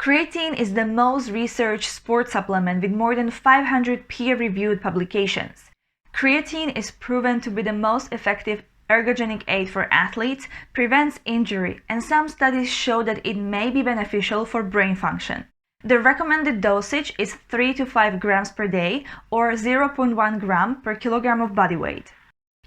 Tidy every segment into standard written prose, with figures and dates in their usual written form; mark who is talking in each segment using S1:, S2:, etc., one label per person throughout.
S1: Creatine is the most researched sports supplement with more than 500 peer-reviewed publications. Creatine is proven to be the most effective ergogenic aid for athletes, prevents injury, and some studies show that it may be beneficial for brain function. The recommended dosage is 3 to 5 grams per day or 0.1 gram per kilogram of body weight.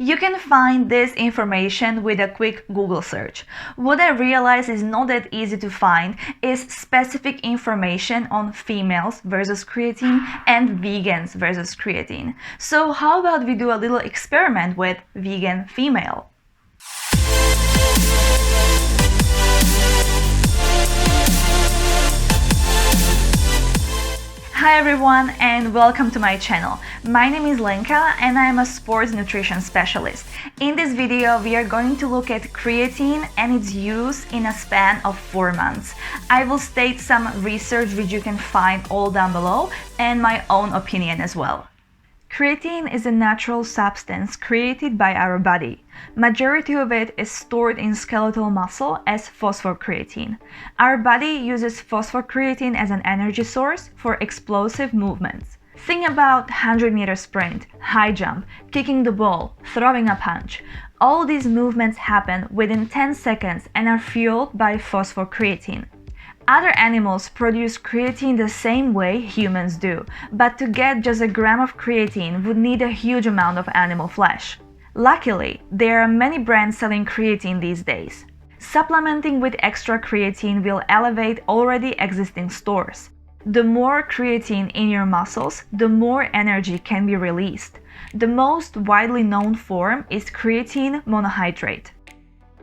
S1: You can find this information with a quick Google search. What I realize is not that easy to find is specific information on females versus creatine and vegans versus creatine. So how about we do a little experiment with vegan female? Hi everyone and welcome to my channel. My name is Lenka and I am a sports nutrition specialist. In this video we are going to look at creatine and its use in a span of 4 months. I will state some research which you can find all down below and my own opinion as well. Creatine is a natural substance created by our body. Majority of it is stored in skeletal muscle as phosphocreatine. Our body uses phosphocreatine as an energy source for explosive movements. Think about 100-meter sprint, high jump, kicking the ball, throwing a punch. All these movements happen within 10 seconds and are fueled by phosphocreatine. Other animals produce creatine the same way humans do, but to get just a gram of creatine would need a huge amount of animal flesh. Luckily, there are many brands selling creatine these days. Supplementing with extra creatine will elevate already existing stores. The more creatine in your muscles, the more energy can be released. The most widely known form is creatine monohydrate.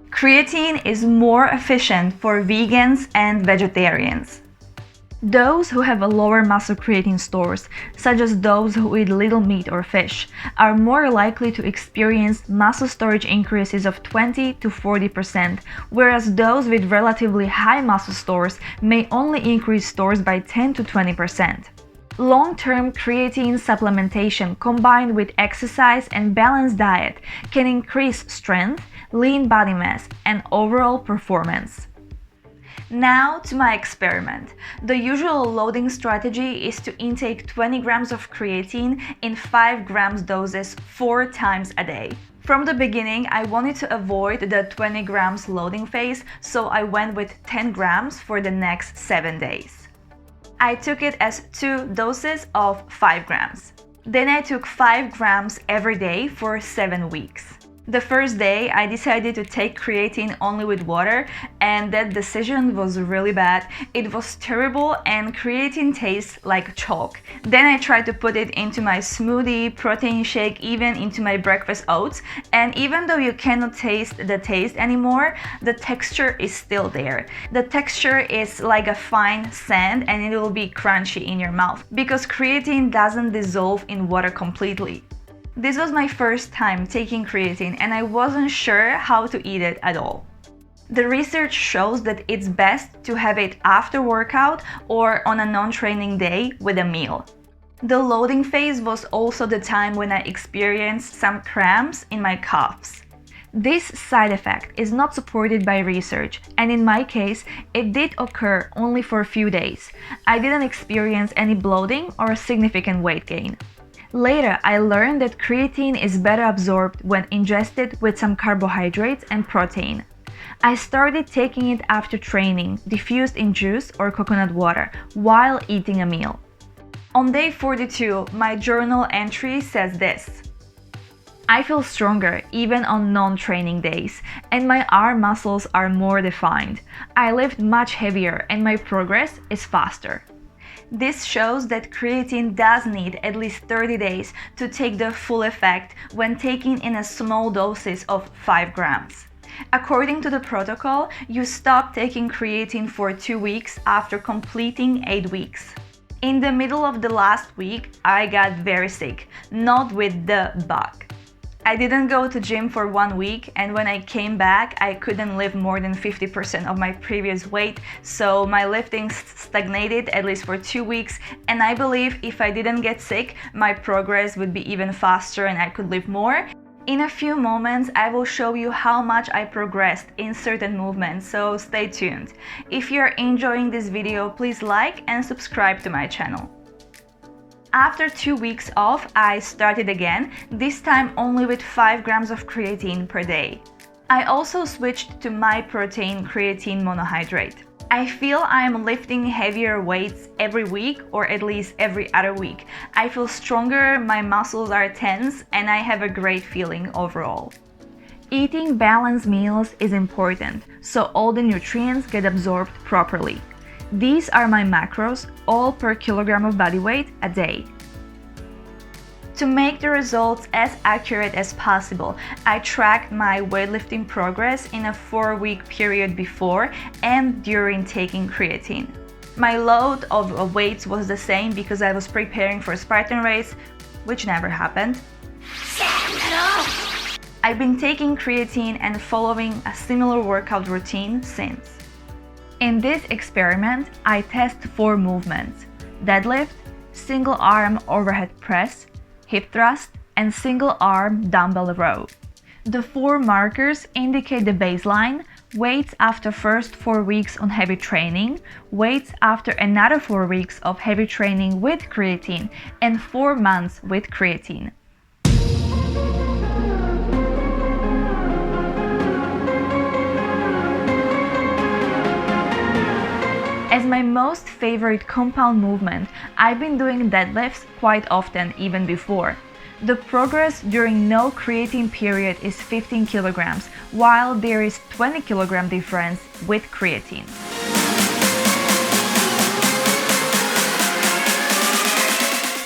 S1: Creatine is more efficient for vegans and vegetarians. Those who have a lower muscle creatine stores, such as those who eat little meat or fish, are more likely to experience muscle storage increases of 20 to 40%, whereas those with relatively high muscle stores may only increase stores by 10 to 20%. Long-term creatine supplementation combined with exercise and balanced diet can increase strength, lean body mass, and overall performance. Now to my experiment. The usual loading strategy is to intake 20 grams of creatine in 5 grams doses 4 times a day. From the beginning, I wanted to avoid the 20 grams loading phase, so I went with 10 grams for the next 7 days. I took it as 2 doses of 5 grams. Then I took 5 grams every day for 7 weeks. The first day, I decided to take creatine only with water, and that decision was really bad. It was terrible and creatine tastes like chalk. Then I tried to put it into my smoothie, protein shake, even into my breakfast oats, and even though you cannot taste the taste anymore, the texture is still there. The texture is like a fine sand and it will be crunchy in your mouth because creatine doesn't dissolve in water completely. This was my first time taking creatine and I wasn't sure how to eat it at all. The research shows that it's best to have it after workout or on a non-training day with a meal. The loading phase was also the time when I experienced some cramps in my calves. This side effect is not supported by research, and in my case, it did occur only for a few days. I didn't experience any bloating or significant weight gain. Later, I learned that creatine is better absorbed when ingested with some carbohydrates and protein. I started taking it after training, diffused in juice or coconut water, while eating a meal. On day 42, my journal entry says this: I feel stronger even on non-training days, and my arm muscles are more defined. I lift much heavier and my progress is faster. This shows that creatine does need at least 30 days to take the full effect when taken in a small doses of 5 grams. According to the protocol, you stop taking creatine for 2 weeks after completing 8 weeks. In the middle of the last week, I got very sick, not with the bug. I didn't go to gym for 1 week, and when I came back, I couldn't lift more than 50% of my previous weight, so my lifting stagnated at least for 2 weeks, and I believe if I didn't get sick, my progress would be even faster and I could lift more. In a few moments, I will show you how much I progressed in certain movements, so stay tuned. If you're enjoying this video, please like and subscribe to my channel. After 2 weeks off, I started again, this time only with 5 grams of creatine per day. I also switched to my protein creatine monohydrate. I feel I'm lifting heavier weights every week, or at least every other week. I feel stronger, my muscles are tense, and I have a great feeling overall. Eating balanced meals is important, so all the nutrients get absorbed properly. These are my macros, all per kilogram of body weight a day. To make the results as accurate as possible, I tracked my weightlifting progress in a 4-week period before and during taking creatine. My load of weights was the same because I was preparing for a Spartan race, which never happened. I've been taking creatine and following a similar workout routine since. In this experiment, I test 4 movements: deadlift, single arm overhead press, hip thrust, and single arm dumbbell row. The 4 markers indicate the baseline, weights after first 4 weeks on heavy training, weights after another 4 weeks of heavy training with creatine, and 4 months with creatine. As my most favorite compound movement, I've been doing deadlifts quite often even before. The progress during no creatine period is 15 kilograms, while there is 20 kilogram difference with creatine.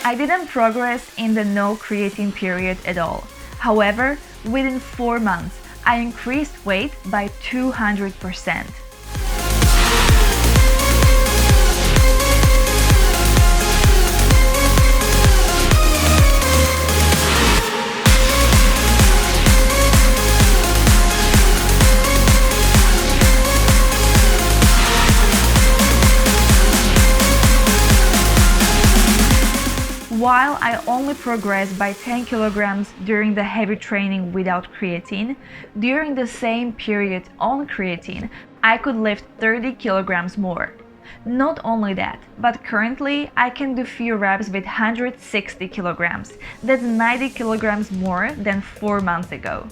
S1: I didn't progress in the no creatine period at all. However, within 4 months, I increased weight by 200%. While I only progressed by 10 kilograms during the heavy training without creatine, during the same period on creatine, I could lift 30 kilograms more. Not only that, but currently I can do few reps with 160 kilograms. That's 90 kilograms more than 4 months ago.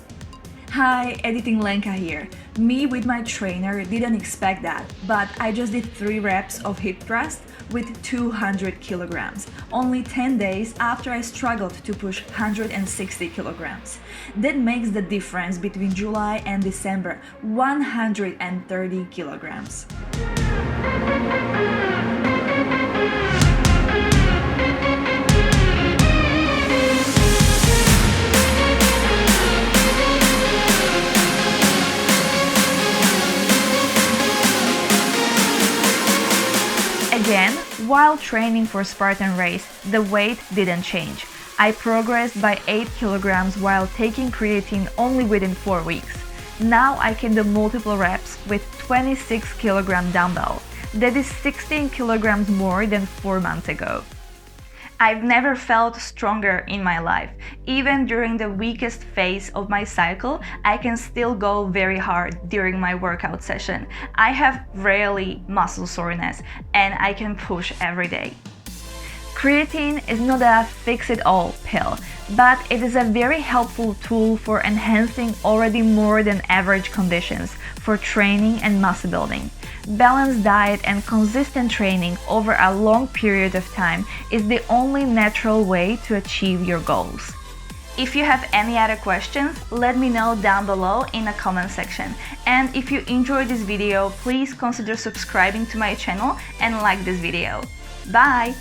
S1: Hi, Editing Lenka here. Me with my trainer didn't expect that, but I just did 3 reps of hip thrust with 200 kilograms, only 10 days after I struggled to push 160 kilograms. That makes the difference between July and December 130 kilograms. Again, while training for Spartan race, the weight didn't change. I progressed by 8 kilograms while taking creatine only within 4 weeks. Now I can do multiple reps with 26 kilogram dumbbell. That is 16 kilograms more than 4 months ago. I've never felt stronger in my life. Even during the weakest phase of my cycle, I can still go very hard during my workout session. I have rarely muscle soreness and I can push every day. Creatine is not a fix-it-all pill, but it is a very helpful tool for enhancing already more than average conditions for training and muscle building. Balanced diet and consistent training over a long period of time is the only natural way to achieve your goals. If you have any other questions, let me know down below in the comment section. And if you enjoyed this video, please consider subscribing to my channel and like this video. Bye!